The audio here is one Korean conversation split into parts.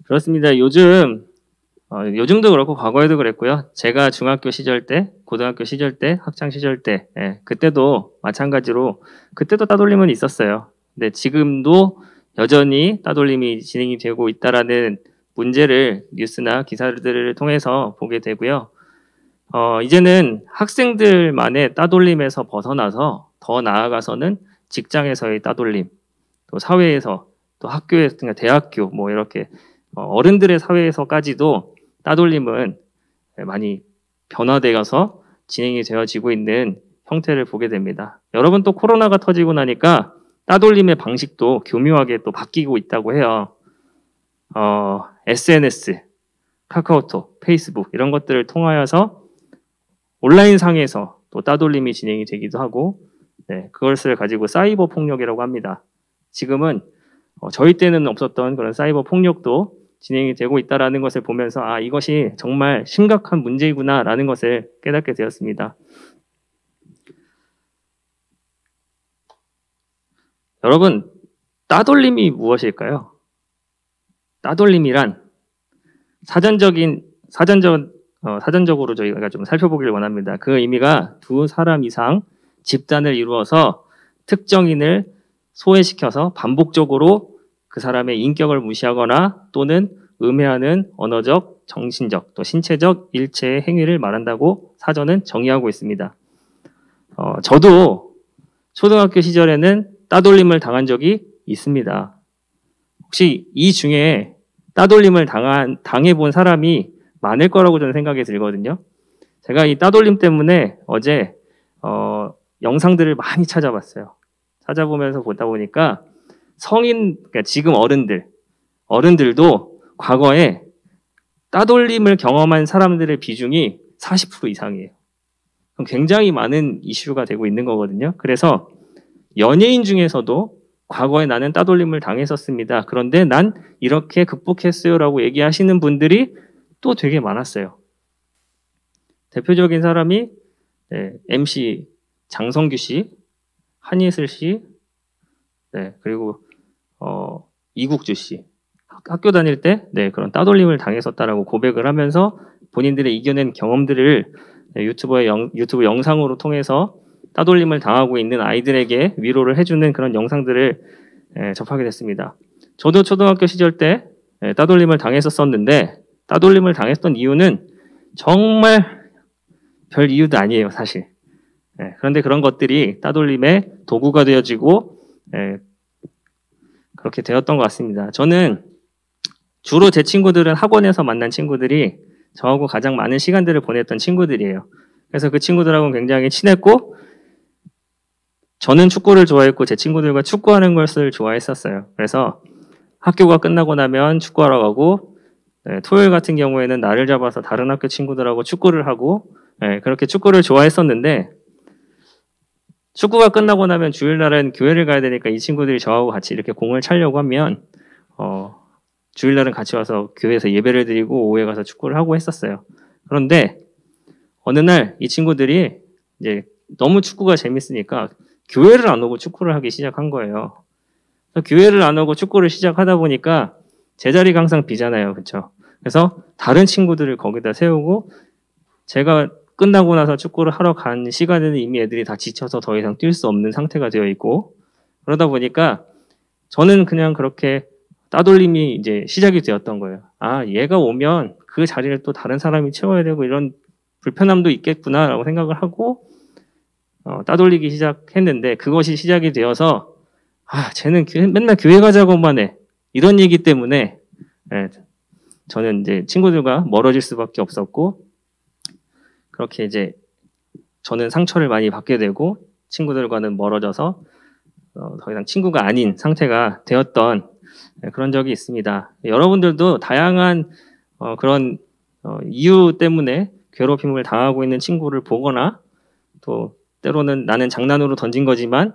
그렇습니다. 요즘도 그렇고 과거에도 그랬고요. 제가 중학교 시절 때, 고등학교 시절 때, 학창 시절 때, 그때도 마찬가지로 그때도 따돌림은 있었어요. 근데 지금도 여전히 따돌림이 진행이 되고 있다라는 문제를 뉴스나 기사들을 통해서 보게 되고요. 이제는 학생들만의 따돌림에서 벗어나서 더 나아가서는 직장에서의 따돌림, 또 사회에서, 또 학교에서, 그러니까 대학교, 뭐 이렇게 어른들의 사회에서까지도 따돌림은 많이 변화되어서 진행이 되어지고 있는 형태를 보게 됩니다. 여러분 또 코로나가 터지고 나니까 따돌림의 방식도 교묘하게 또 바뀌고 있다고 해요. SNS, 카카오톡, 페이스북 이런 것들을 통하여서 온라인상에서 또 따돌림이 진행이 되기도 하고, 그것을 가지고 사이버 폭력이라고 합니다. 지금은 저희 때는 없었던 그런 사이버 폭력도 진행이 되고 있다는 것을 보면서 이것이 정말 심각한 문제이구나라는 것을 깨닫게 되었습니다. 여러분, 따돌림이 무엇일까요? 따돌림이란 사전적으로 저희가 좀 살펴보기를 원합니다. 그 의미가 두 사람 이상 집단을 이루어서 특정인을 소외시켜서 반복적으로 그 사람의 인격을 무시하거나 또는 음해하는 언어적, 정신적, 또 신체적 일체의 행위를 말한다고 사전은 정의하고 있습니다. 저도 초등학교 시절에는 따돌림을 당한 적이 있습니다. 혹시 이 중에 따돌림을 당해본 사람이 많을 거라고 저는 생각이 들거든요. 제가 이 따돌림 때문에 어제 영상들을 많이 찾아봤어요. 찾아보면서 보다 보니까 그러니까 지금 어른들도 과거에 따돌림을 경험한 사람들의 비중이 40% 이상이에요. 그럼 굉장히 많은 이슈가 되고 있는 거거든요. 그래서 연예인 중에서도 과거에 나는 따돌림을 당했었습니다. 그런데 난 이렇게 극복했어요라고 얘기하시는 분들이 또 되게 많았어요. 대표적인 사람이 MC 장성규 씨, 한예슬 씨, 그리고 이국주 씨. 학교 다닐 때 그런 따돌림을 당했었다라고 고백을 하면서 본인들의 이겨낸 경험들을 유튜브 영상으로 통해서 따돌림을 당하고 있는 아이들에게 위로를 해주는 그런 영상들을 접하게 됐습니다. 저도 초등학교 시절 때 따돌림을 당했었는데 따돌림을 당했던 이유는 정말 별 이유도 아니에요, 사실. 그런데 그런 것들이 따돌림의 도구가 되어지고 그렇게 되었던 것 같습니다. 저는 주로 제 친구들은 학원에서 만난 친구들이 저하고 가장 많은 시간들을 보냈던 친구들이에요. 그래서 그 친구들하고는 굉장히 친했고 저는 축구를 좋아했고 제 친구들과 축구하는 것을 좋아했었어요. 그래서 학교가 끝나고 나면 축구하러 가고 토요일 같은 경우에는 날을 잡아서 다른 학교 친구들하고 축구를 하고 그렇게 축구를 좋아했었는데 축구가 끝나고 나면 주일날은 교회를 가야 되니까 이 친구들이 저하고 같이 이렇게 공을 차려고 하면 주일날은 같이 와서 교회에서 예배를 드리고 오후에 가서 축구를 하고 했었어요. 그런데 어느 날 이 친구들이 이제 너무 축구가 재밌으니까 교회를 안 오고 축구를 하기 시작한 거예요. 교회를 안 오고 축구를 시작하다 보니까 제자리가 항상 비잖아요. 그렇죠? 그래서 다른 친구들을 거기다 세우고 제가 끝나고 나서 축구를 하러 간 시간에는 이미 애들이 다 지쳐서 더 이상 뛸 수 없는 상태가 되어 있고 그러다 보니까 저는 그냥 그렇게 따돌림이 이제 시작이 되었던 거예요. 얘가 오면 그 자리를 또 다른 사람이 채워야 되고 이런 불편함도 있겠구나라고 생각을 하고 따돌리기 시작했는데 그것이 시작이 되어서 쟤는 맨날 교회 가자고만 해. 이런 얘기 때문에 저는 이제 친구들과 멀어질 수밖에 없었고 그렇게 이제 저는 상처를 많이 받게 되고 친구들과는 멀어져서 더 이상 친구가 아닌 상태가 되었던 그런 적이 있습니다. 여러분들도 다양한 그런 이유 때문에 괴롭힘을 당하고 있는 친구를 보거나 또 때로는 나는 장난으로 던진 거지만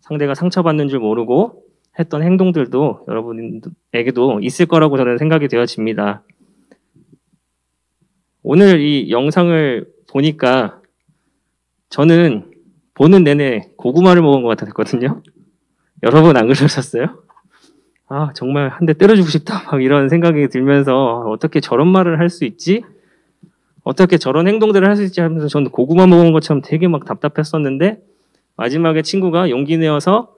상대가 상처받는 줄 모르고 했던 행동들도 여러분에게도 있을 거라고 저는 생각이 되어집니다. 오늘 이 영상을 보니까 저는 보는 내내 고구마를 먹은 것 같았거든요. 여러분 안 그러셨어요? 아, 정말 한 대 때려주고 싶다. 막 이런 생각이 들면서 어떻게 저런 말을 할 수 있지? 어떻게 저런 행동들을 할 수 있지 하면서 저는 고구마 먹은 것처럼 되게 막 답답했었는데 마지막에 친구가 용기 내어서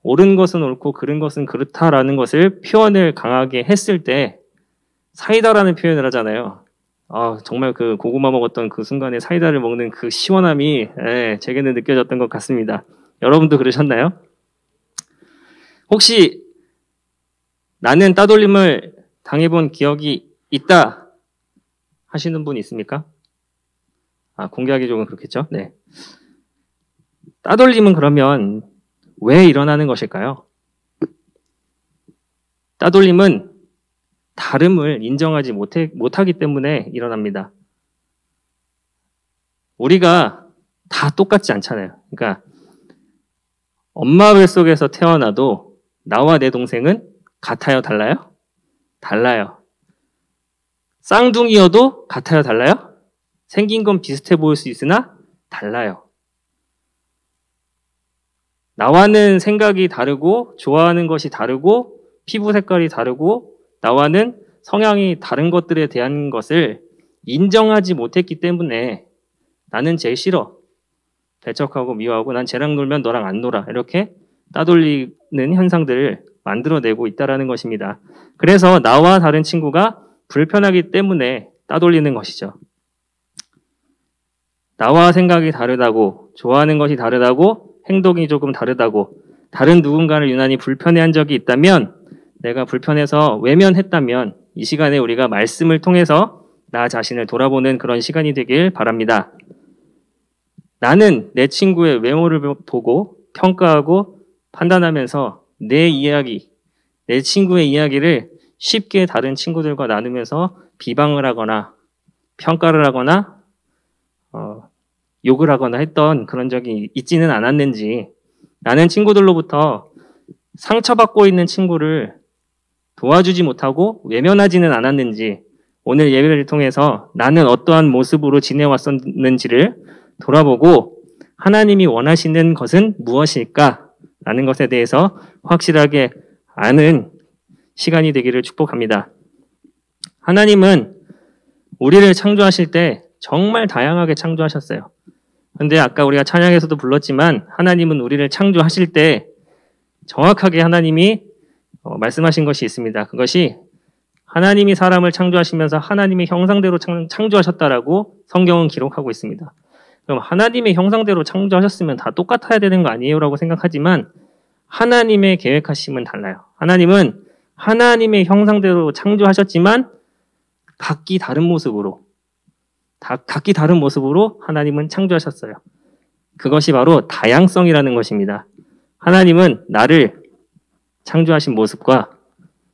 옳은 것은 옳고 그른 것은 그렇다라는 것을 표현을 강하게 했을 때 사이다라는 표현을 하잖아요. 아, 정말 그 고구마 먹었던 그 순간에 사이다를 먹는 그 시원함이 제게는 느껴졌던 것 같습니다. 여러분도 그러셨나요? 혹시 나는 따돌림을 당해본 기억이 있다 하시는 분 있습니까? 아, 공개하기 조금 그렇겠죠? 네. 따돌림은 그러면 왜 일어나는 것일까요? 따돌림은 다름을 인정하지 못하기 때문에 일어납니다. 우리가 다 똑같지 않잖아요. 그러니까 엄마 뱃속에서 태어나도 나와 내 동생은 같아요, 달라요? 달라요. 쌍둥이여도 같아요, 달라요? 생긴 건 비슷해 보일 수 있으나 달라요. 나와는 생각이 다르고 좋아하는 것이 다르고 피부 색깔이 다르고 나와는 성향이 다른 것들에 대한 것을 인정하지 못했기 때문에 나는 제일 싫어. 배척하고 미워하고 난 쟤랑 놀면 너랑 안 놀아. 이렇게 따돌리는 현상들을 만들어내고 있다는 것입니다. 그래서 나와 다른 친구가 불편하기 때문에 따돌리는 것이죠. 나와 생각이 다르다고, 좋아하는 것이 다르다고, 행동이 조금 다르다고, 다른 누군가를 유난히 불편해한 적이 있다면, 내가 불편해서 외면했다면, 이 시간에 우리가 말씀을 통해서 나 자신을 돌아보는 그런 시간이 되길 바랍니다. 나는 내 친구의 외모를 보고 평가하고 판단하면서 내 이야기, 내 친구의 이야기를 쉽게 다른 친구들과 나누면서 비방을 하거나 평가를 하거나 욕을 하거나 했던 그런 적이 있지는 않았는지, 나는 친구들로부터 상처받고 있는 친구를 도와주지 못하고 외면하지는 않았는지, 오늘 예배를 통해서 나는 어떠한 모습으로 지내왔었는지를 돌아보고 하나님이 원하시는 것은 무엇일까? 라는 것에 대해서 확실하게 아는 시간이 되기를 축복합니다. 하나님은 우리를 창조하실 때 정말 다양하게 창조하셨어요. 근데 아까 우리가 찬양에서도 불렀지만 하나님은 우리를 창조하실 때 정확하게 하나님이 말씀하신 것이 있습니다. 그것이 하나님이 사람을 창조하시면서 하나님의 형상대로 창조하셨다라고 성경은 기록하고 있습니다. 그럼 하나님의 형상대로 창조하셨으면 다 똑같아야 되는 거 아니에요? 라고 생각하지만 하나님의 계획하심은 달라요. 하나님은 하나님의 형상대로 창조하셨지만 각기 다른 모습으로 하나님은 창조하셨어요. 그것이 바로 다양성이라는 것입니다. 하나님은 나를 창조하신 모습과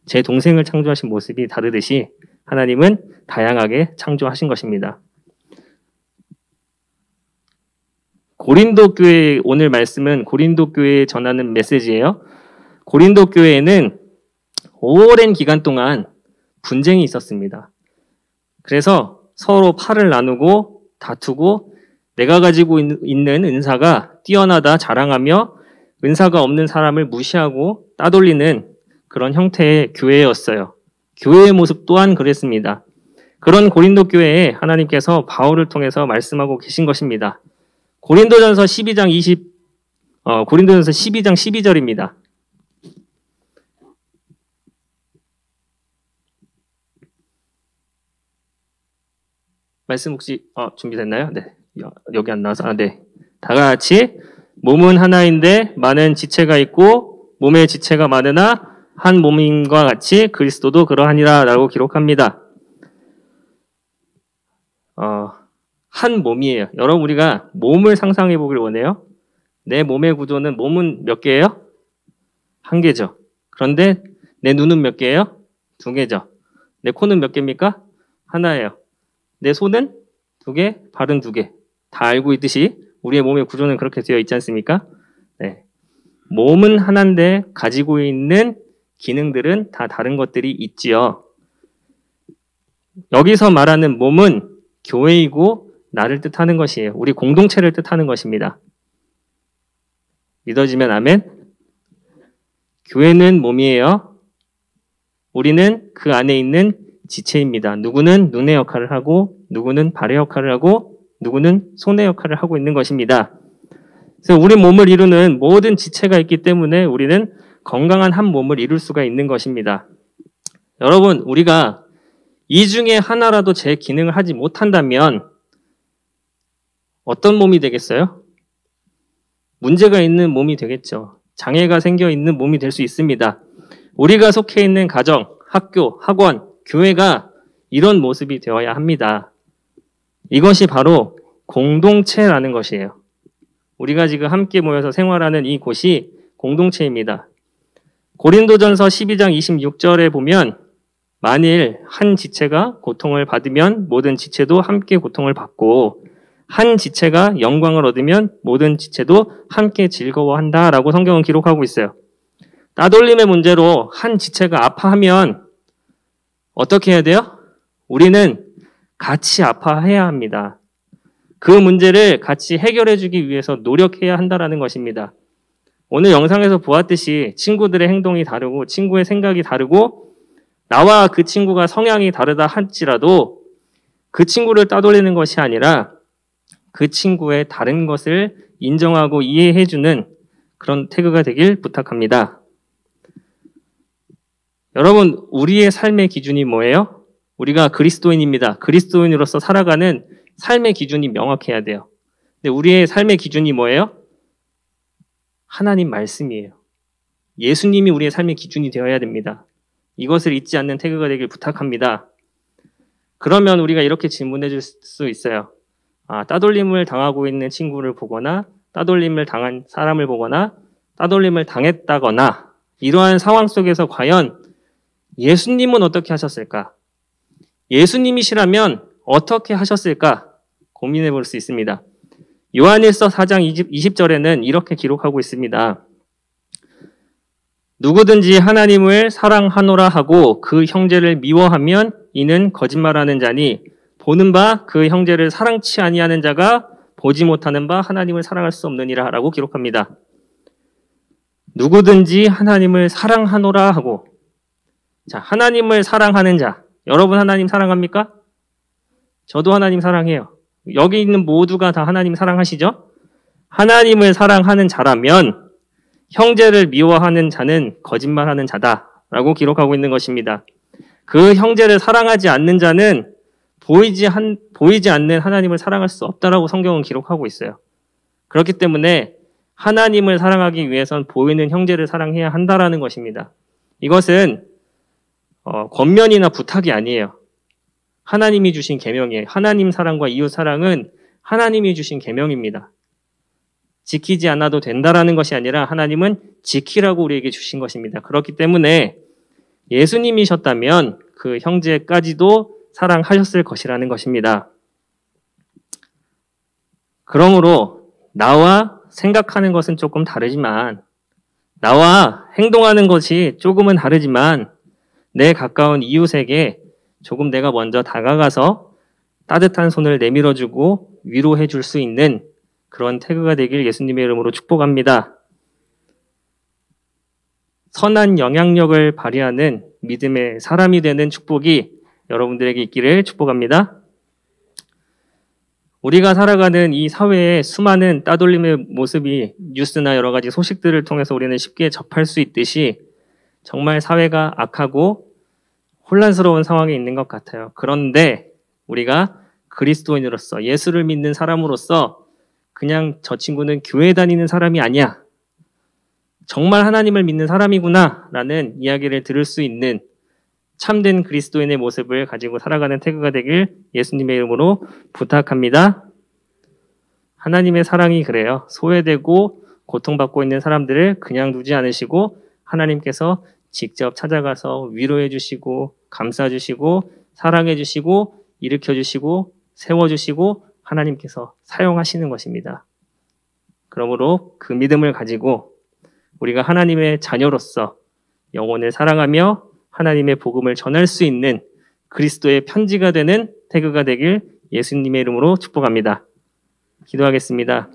제 동생을 창조하신 모습이 다르듯이 하나님은 다양하게 창조하신 것입니다. 고린도 교회, 오늘 말씀은 고린도 교회에 전하는 메시지예요. 고린도 교회에는 오랜 기간 동안 분쟁이 있었습니다. 그래서 서로 팔을 나누고 다투고 내가 가지고 있는 은사가 뛰어나다 자랑하며 은사가 없는 사람을 무시하고 따돌리는 그런 형태의 교회였어요. 교회의 모습 또한 그랬습니다. 그런 고린도 교회에 하나님께서 바울을 통해서 말씀하고 계신 것입니다. 고린도전서 12장 12절입니다. 말씀 혹시 준비됐나요? 네. 여기 안 나와서 네. 다 같이 몸은 하나인데 많은 지체가 있고 몸의 지체가 많으나 한 몸인과 같이 그리스도도 그러하니라 라고 기록합니다. 한 몸이에요. 여러분 우리가 몸을 상상해 보길 원해요. 내 몸의 구조는 몸은 몇 개예요? 한 개죠. 그런데 내 눈은 몇 개예요? 두 개죠. 내 코는 몇 개입니까? 하나예요. 내 손은 두 개, 발은 두 개. 다 알고 있듯이 우리의 몸의 구조는 그렇게 되어 있지 않습니까? 네. 몸은 하나인데 가지고 있는 기능들은 다 다른 것들이 있지요. 여기서 말하는 몸은 교회이고 나를 뜻하는 것이에요. 우리 공동체를 뜻하는 것입니다. 믿어지면 아멘. 교회는 몸이에요. 우리는 그 안에 있는 지체입니다. 누구는 눈의 역할을 하고, 누구는 발의 역할을 하고, 누구는 손의 역할을 하고 있는 것입니다. 그래서 우리 몸을 이루는 모든 지체가 있기 때문에 우리는 건강한 한 몸을 이룰 수가 있는 것입니다. 여러분, 우리가 이 중에 하나라도 제 기능을 하지 못한다면 어떤 몸이 되겠어요? 문제가 있는 몸이 되겠죠. 장애가 생겨 있는 몸이 될 수 있습니다. 우리가 속해 있는 가정, 학교, 학원, 교회가 이런 모습이 되어야 합니다. 이것이 바로 공동체라는 것이에요. 우리가 지금 함께 모여서 생활하는 이 곳이 공동체입니다. 고린도전서 12장 26절에 보면 만일 한 지체가 고통을 받으면 모든 지체도 함께 고통을 받고 한 지체가 영광을 얻으면 모든 지체도 함께 즐거워한다라고 성경은 기록하고 있어요. 따돌림의 문제로 한 지체가 아파하면 어떻게 해야 돼요? 우리는 같이 아파해야 합니다. 그 문제를 같이 해결해 주기 위해서 노력해야 한다는 것입니다. 오늘 영상에서 보았듯이 친구들의 행동이 다르고 친구의 생각이 다르고 나와 그 친구가 성향이 다르다 할지라도 그 친구를 따돌리는 것이 아니라 그 친구의 다른 것을 인정하고 이해해 주는 그런 태그가 되길 부탁합니다. 여러분, 우리의 삶의 기준이 뭐예요? 우리가 그리스도인입니다. 그리스도인으로서 살아가는 삶의 기준이 명확해야 돼요. 근데 우리의 삶의 기준이 뭐예요? 하나님 말씀이에요. 예수님이 우리의 삶의 기준이 되어야 됩니다. 이것을 잊지 않는 태그가 되길 부탁합니다. 그러면 우리가 이렇게 질문해 줄 수 있어요. 따돌림을 당하고 있는 친구를 보거나 따돌림을 당한 사람을 보거나 따돌림을 당했다거나 이러한 상황 속에서 과연 예수님은 어떻게 하셨을까? 예수님이시라면 어떻게 하셨을까? 고민해 볼 수 있습니다. 요한일서 4장 20절에는 이렇게 기록하고 있습니다. 누구든지 하나님을 사랑하노라 하고 그 형제를 미워하면 이는 거짓말하는 자니 보는 바 그 형제를 사랑치 아니하는 자가 보지 못하는 바 하나님을 사랑할 수 없느니라 라고 기록합니다. 누구든지 하나님을 사랑하노라 하고, 자, 하나님을 사랑하는 자, 여러분 하나님 사랑합니까? 저도 하나님 사랑해요. 여기 있는 모두가 다 하나님 사랑하시죠? 하나님을 사랑하는 자라면 형제를 미워하는 자는 거짓말하는 자다라고 기록하고 있는 것입니다. 그 형제를 사랑하지 않는 자는 보이지 않는 하나님을 사랑할 수 없다라고 성경은 기록하고 있어요. 그렇기 때문에 하나님을 사랑하기 위해선 보이는 형제를 사랑해야 한다라는 것입니다. 이것은 권면이나 부탁이 아니에요. 하나님이 주신 계명이에요. 하나님 사랑과 이웃 사랑은 하나님이 주신 계명입니다. 지키지 않아도 된다라는 것이 아니라 하나님은 지키라고 우리에게 주신 것입니다. 그렇기 때문에 예수님이셨다면 그 형제까지도 사랑하셨을 것이라는 것입니다. 그러므로 나와 생각하는 것은 조금 다르지만, 나와 행동하는 것이 조금은 다르지만 내 가까운 이웃에게 조금 내가 먼저 다가가서 따뜻한 손을 내밀어주고 위로해 줄 수 있는 그런 태그가 되길 예수님의 이름으로 축복합니다. 선한 영향력을 발휘하는 믿음의 사람이 되는 축복이 여러분들에게 있기를 축복합니다. 우리가 살아가는 이 사회의 수많은 따돌림의 모습이 뉴스나 여러 가지 소식들을 통해서 우리는 쉽게 접할 수 있듯이 정말 사회가 악하고 혼란스러운 상황에 있는 것 같아요. 그런데 우리가 그리스도인으로서 예수를 믿는 사람으로서 그냥 저 친구는 교회 다니는 사람이 아니야. 정말 하나님을 믿는 사람이구나 라는 이야기를 들을 수 있는 참된 그리스도인의 모습을 가지고 살아가는 태그가 되길 예수님의 이름으로 부탁합니다. 하나님의 사랑이 그래요. 소외되고 고통받고 있는 사람들을 그냥 두지 않으시고 하나님께서 직접 찾아가서 위로해 주시고 감싸 주시고 사랑해 주시고 일으켜 주시고 세워 주시고 하나님께서 사용하시는 것입니다. 그러므로 그 믿음을 가지고 우리가 하나님의 자녀로서 영혼을 사랑하며 하나님의 복음을 전할 수 있는 그리스도의 편지가 되는 태그가 되길 예수님의 이름으로 축복합니다. 기도하겠습니다.